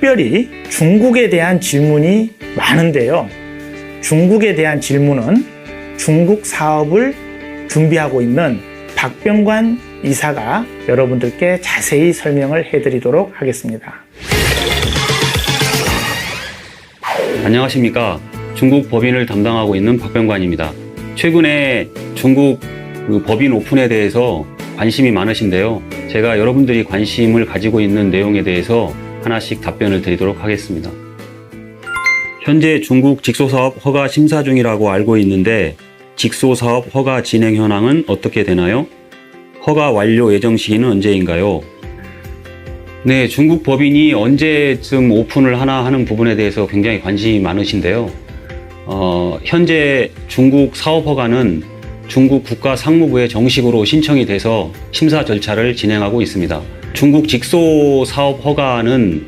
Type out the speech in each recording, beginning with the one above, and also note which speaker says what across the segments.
Speaker 1: 특별히 중국에 대한 질문이 많은데요. 중국에 대한 질문은 중국 사업을 준비하고 있는 박병관 이사가 여러분들께 자세히 설명을 해드리도록 하겠습니다.
Speaker 2: 안녕하십니까. 중국 법인을 담당하고 있는 박병관입니다. 최근에 중국 법인 오픈에 대해서 관심이 많으신데요. 제가 여러분들이 관심을 가지고 있는 내용에 대해서 하나씩 답변을 드리도록 하겠습니다. 현재 중국 직소사업 허가 심사 중이라고 알고 있는데 직소사업 허가 진행 현황은 어떻게 되나요? 허가 완료 예정 시기는 언제인가요? 네, 중국 법인이 언제쯤 오픈을 하나 하는 부분에 대해서 굉장히 관심이 많으신데요. 현재 중국 사업 허가는 중국 국가상무부에 정식으로 신청이 돼서 심사 절차를 진행하고 있습니다. 중국 직소 사업 허가는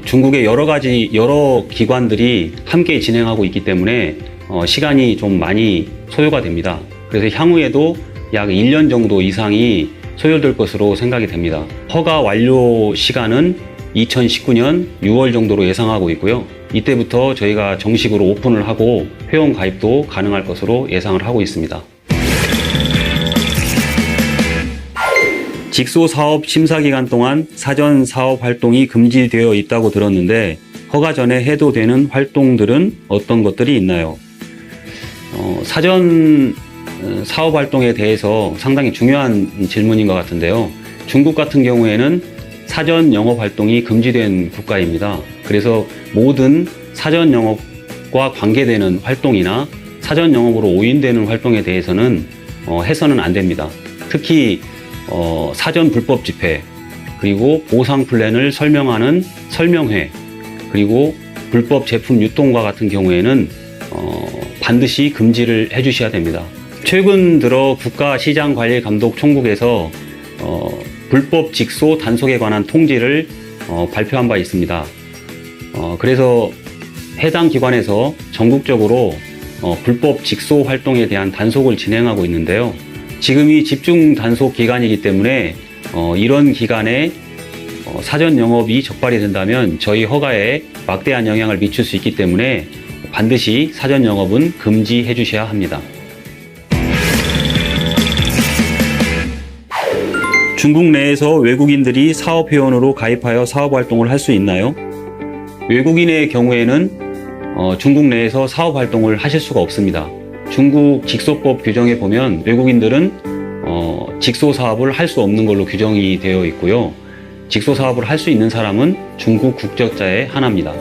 Speaker 2: 중국의 여러 기관들이 함께 진행하고 있기 때문에 시간이 좀 많이 소요가 됩니다. 그래서 향후에도 약 1년 정도 이상이 소요될 것으로 생각이 됩니다. 허가 완료 시간은 2019년 6월 정도로 예상하고 있고요. 이때부터 저희가 정식으로 오픈을 하고 회원 가입도 가능할 것으로 예상을 하고 있습니다. 직소 사업 심사 기간 동안 사전 사업 활동이 금지되어 있다고 들었는데 허가 전에 해도 되는 활동들은 어떤 것들이 있나요? 사전 사업 활동에 대해서 상당히 중요한 질문인 것 같은데요. 중국 같은 경우에는 사전 영업 활동이 금지된 국가입니다. 그래서 모든 사전 영업과 관계되는 활동이나 사전 영업으로 오인되는 활동에 대해서는 해서는 안 됩니다. 특히 사전 불법 집회, 그리고 보상 플랜을 설명하는 설명회, 그리고 불법 제품 유통과 같은 경우에는 반드시 금지를 해주셔야 됩니다. 최근 들어 국가시장관리감독총국에서 불법 직소 단속에 관한 통지를 발표한 바 있습니다. 그래서 해당 기관에서 전국적으로 불법 직소 활동에 대한 단속을 진행하고 있는데요. 지금이 집중 단속 기간이기 때문에 이런 기간에 사전 영업이 적발이 된다면 저희 허가에 막대한 영향을 미칠 수 있기 때문에 반드시 사전 영업은 금지해 주셔야 합니다. 중국 내에서 외국인들이 사업회원으로 가입하여 사업활동을 할 수 있나요? 외국인의 경우에는 중국 내에서 사업활동을 하실 수가 없습니다. 중국 직소법 규정에 보면 외국인들은 직소사업을 할 수 없는 걸로 규정이 되어 있고요. 직소사업을 할 수 있는 사람은 중국 국적자에 한합니다.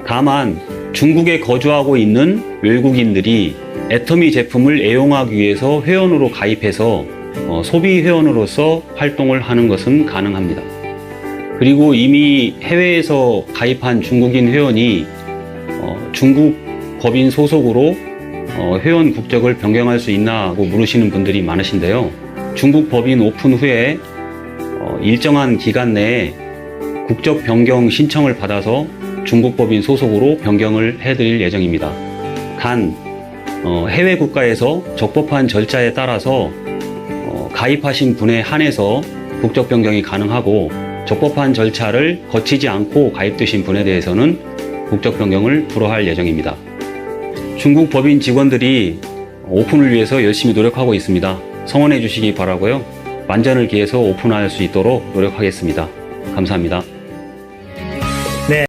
Speaker 2: 다만 중국에 거주하고 있는 외국인들이 애터미 제품을 애용하기 위해서 회원으로 가입해서 소비 회원으로서 활동을 하는 것은 가능합니다. 그리고 이미 해외에서 가입한 중국인 회원이 중국 법인 소속으로 회원 국적을 변경할 수 있나고 물으시는 분들이 많으신데요. 중국 법인 오픈 후에 일정한 기간 내에 국적 변경 신청을 받아서 중국 법인 소속으로 변경을 해드릴 예정입니다. 단 해외 국가에서 적법한 절차에 따라서 가입하신 분에 한해서 국적 변경이 가능하고 적법한 절차를 거치지 않고 가입되신 분에 대해서는 국적 변경을 불허할 예정입니다. 중국 법인 직원들이 오픈을 위해서 열심히 노력하고 있습니다. 성원해 주시기 바라고요. 만전을 기해서 오픈할 수 있도록 노력하겠습니다. 감사합니다.